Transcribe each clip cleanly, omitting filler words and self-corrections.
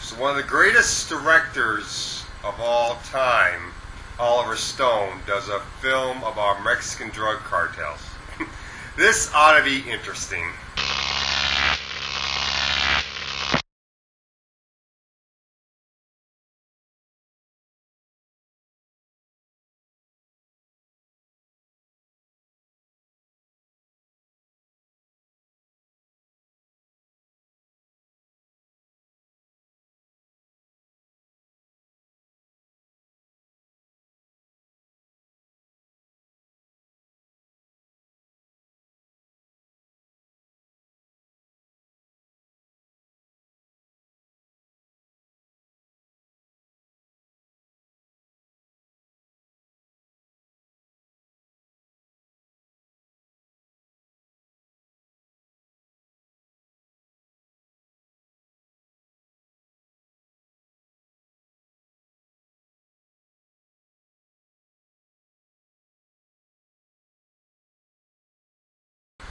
So one of the greatest directors of all time, Oliver Stone, does a film about Mexican drug cartels. This ought to be interesting.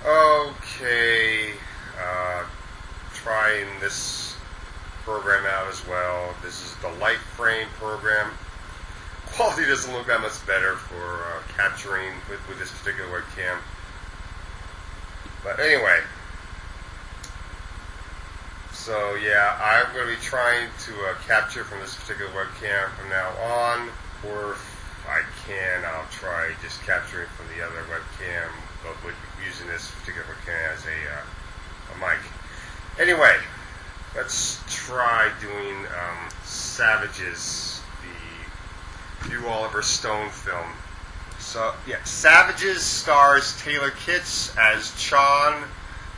Okay, trying this program out as well. This is the light frame program. Quality doesn't look that much better for capturing with this particular webcam. But anyway, so yeah, I'm going to be trying to capture from this particular webcam from now on, or if I can, I'll try just capturing from the other webcam, but with using this particular webcam as a mic. Anyway, let's try doing Savages, the new Oliver Stone film. So, yeah, Savages stars Taylor Kitsch as Sean,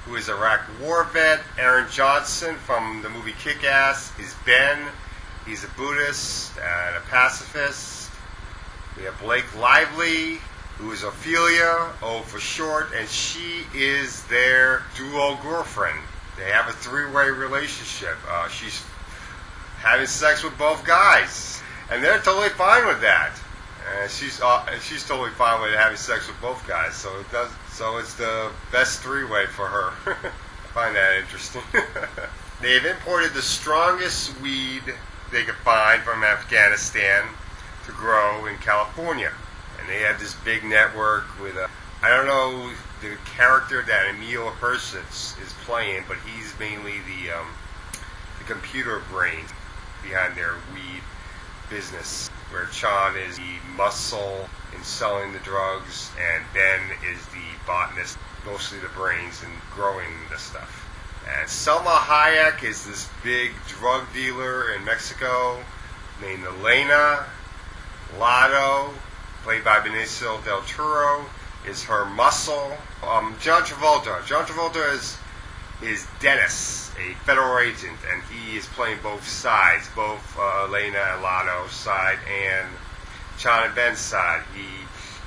who is a Iraq war vet. Aaron Johnson from the movie Kick-Ass is Ben. He's a Buddhist and a pacifist. We have Blake Lively, who is Ophelia, O for short, and she is their duo girlfriend. They have a three-way relationship. She's having sex with both guys, and they're totally fine with that. And she's totally fine with having sex with both guys. So it's the best three-way for her. I find that interesting. They've imported the strongest weed they could find from Afghanistan to grow in California. And they have this big network with I don't know the character that Emil Hirschitz is playing, but he's mainly the computer brain behind their weed business, where Sean is the muscle in selling the drugs, and Ben is the botanist, mostly the brains in growing the stuff. And Selma Hayek is this big drug dealer in Mexico named Elena. Lotto, played by Benicio del Toro, is her muscle. John Travolta is Dennis, a federal agent, and he is playing both sides, both Elena and Lotto's side and Sean and Ben's side. He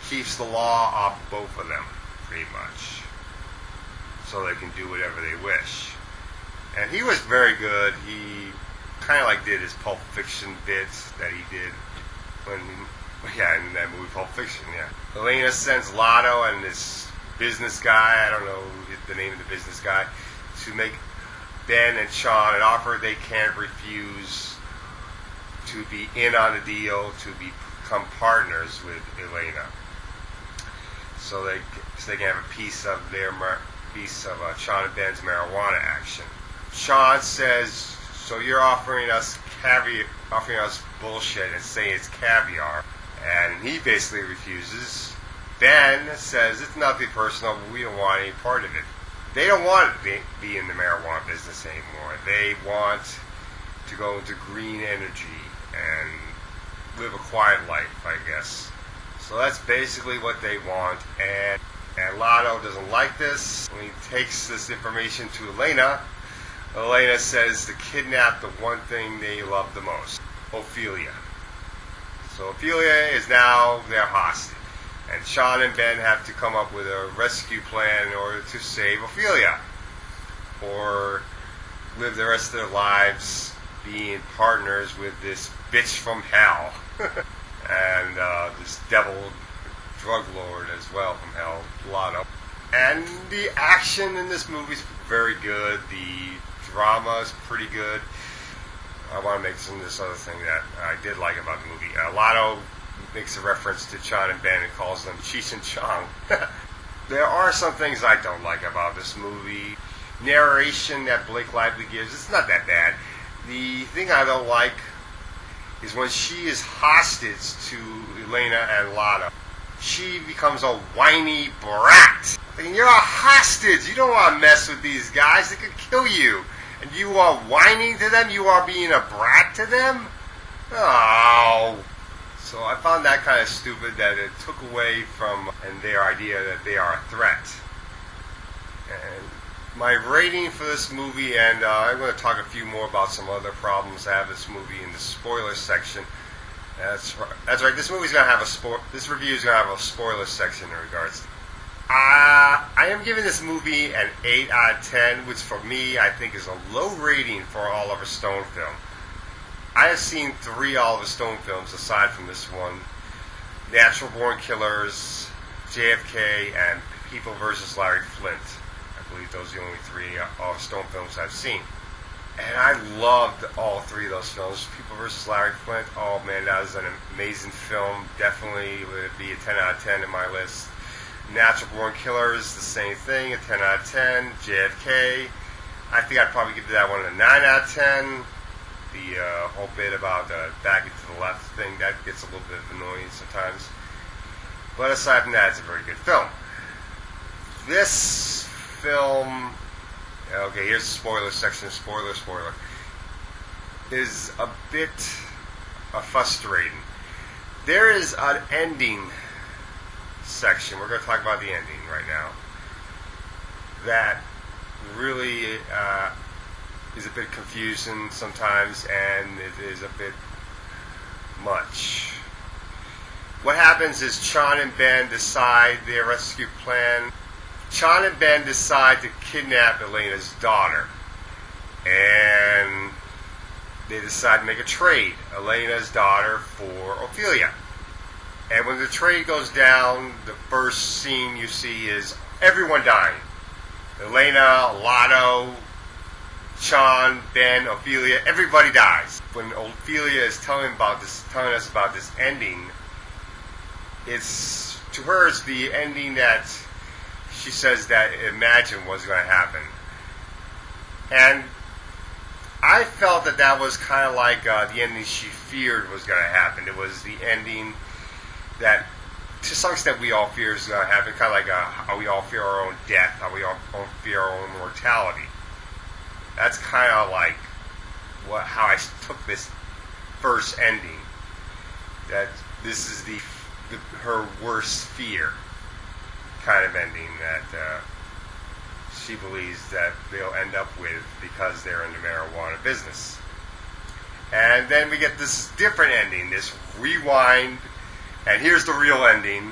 keeps the law off both of them, pretty much, so they can do whatever they wish. And he was very good. He kind of like did his Pulp Fiction bits that he did in that movie Pulp Fiction, yeah. Elena sends Lotto and this business guy, I don't know the name of the business guy, to make Ben and Sean an offer they can't refuse, to be in on the deal, to become partners with Elena, so they can have a piece of Sean and Ben's marijuana action. Sean says, "So you're offering us bullshit and saying it's caviar," and he basically refuses. Ben says it's nothing personal, but we don't want any part of it. They don't want to be in the marijuana business anymore. They want to go into green energy and live a quiet life, I guess. So that's basically what they want. And Lotto doesn't like this. When he takes this information to Elena, Elena says to kidnap the one thing they love the most, Ophelia. So Ophelia is now their hostage. And Sean and Ben have to come up with a rescue plan in order to save Ophelia, or live the rest of their lives being partners with this bitch from hell and this devil drug lord as well from hell, Lotto. And the action in this movie is very good. The drama is pretty good. I want to make this other thing that I did like about the movie. Lotto makes a reference to Chon and Ben and calls them Cheech and Chong. There are some things I don't like about this movie. Narration that Blake Lively gives, it's not that bad. The thing I don't like is when she is hostage to Elena and Lotto. She becomes a whiny brat. Thinking, you're a hostage. You don't want to mess with these guys. They could kill you. And you are whining to them? You are being a brat to them? Oh. So I found that kind of stupid that it took away from their idea that they are a threat. And my rating for this movie, and I'm going to talk a few more about some other problems I have with this movie in the spoiler section. That's right. This movie's going to have this review is going to have a spoiler section in regards. I am giving this movie an 8 out of 10, which for me I think is a low rating for an Oliver Stone film. I have seen 3 Oliver Stone films aside from this one: Natural Born Killers, JFK, and People vs. Larry Flint. I believe those are the only 3 Oliver Stone films I've seen. And I loved all 3 of those films. People vs. Larry Flint, oh man, that was an amazing film. Definitely would be a 10 out of 10 in my list. Natural Born Killers, the same thing, a 10 out of 10. JFK, I think I'd probably give that one a 9 out of 10. The whole bit about the back and to the left thing, that gets a little bit annoying sometimes. But aside from that, it's a very good film. This film, okay, here's the spoiler section, spoiler, is a bit frustrating. There is an ending section, we're going to talk about the ending right now, that really is a bit confusing sometimes, and it is a bit much. What happens is Chon and Ben decide their rescue plan. Chon and Ben decide to kidnap Elena's daughter, and they decide to make a trade, Elena's daughter for Ophelia. And when the trade goes down, the first scene you see is everyone dying. Elena, Lotto, Chon, Ben, Ophelia, everybody dies. When Ophelia is telling us about this ending, it's, to her, it's the ending that she says that imagine was going to happen. And I felt that was kind of like the ending she feared was going to happen. It was the ending that, to some extent, we all fear is going to happen. Kind of like how we all fear our own death, how we all fear our own mortality. That's kind of like how I took this first ending. That this is her worst fear kind of ending that she believes that they'll end up with because they're in the marijuana business. And then we get this different ending, this rewind, and here's the real ending,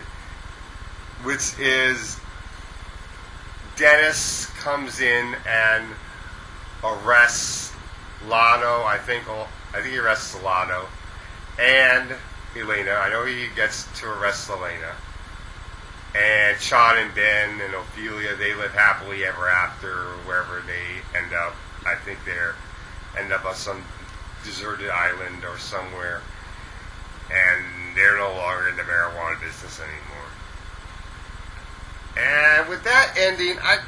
which is Dennis comes in and arrests Lotto. I think he arrests Lotto and Elena. I know he gets to arrest Elena. And Chon and Ben and Ophelia, they live happily ever after wherever they end up. I think they end up on some deserted island or somewhere, and they're no longer in the marijuana business anymore. And with that ending, I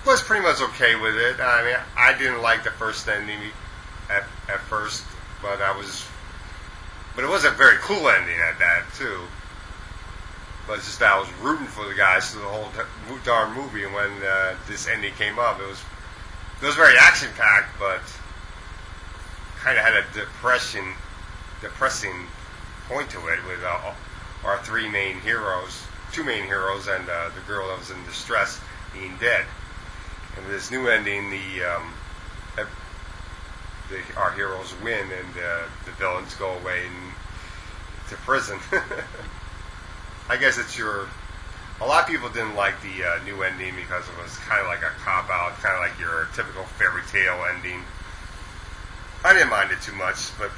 was pretty much okay with it. I mean, I didn't like the first ending at first, but it was a very cool ending at that too. But it's just that I was rooting for the guys through the whole darn movie, and when this ending came up, it was very action-packed, but kind of had a depressing point to it with our 2 main heroes, and the girl that was in distress being dead. And with this new ending, our heroes win, and the villains go away to prison. I guess a lot of people didn't like the new ending because it was kind of like a cop-out, kind of like your typical fairy tale ending. I didn't mind it too much, but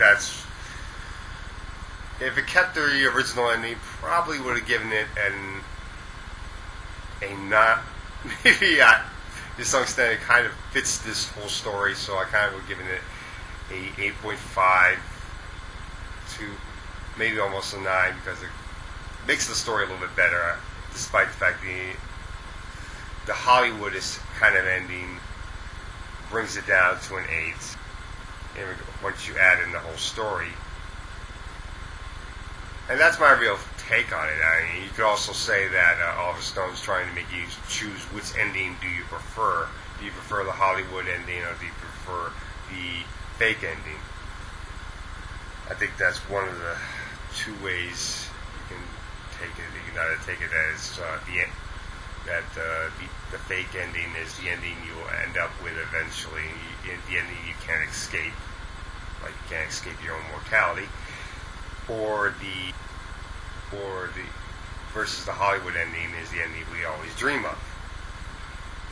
if it kept the original ending, probably would have given it to some extent it kind of fits this whole story, so I kind of would have given it a 8.5 to maybe almost a 9, because it makes the story a little bit better, despite the fact the Hollywood is kind of ending brings it down to an 8. And once you add in the whole story, and that's my real take on it. I mean, you could also say that Oliver Stone's trying to make you choose which ending do you prefer. Do you prefer the Hollywood ending, or do you prefer the fake ending? I think that's one of the two ways you can take it. You can either take it as the fake ending is the ending you will end up with eventually, the ending you can't escape, like you can't escape your own mortality, or the versus the Hollywood ending is the ending we always dream of.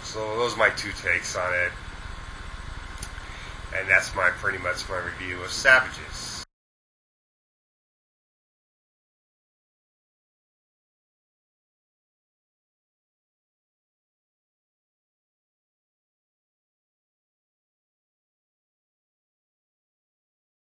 So those are my two takes on it, and that's pretty much my review of Savages.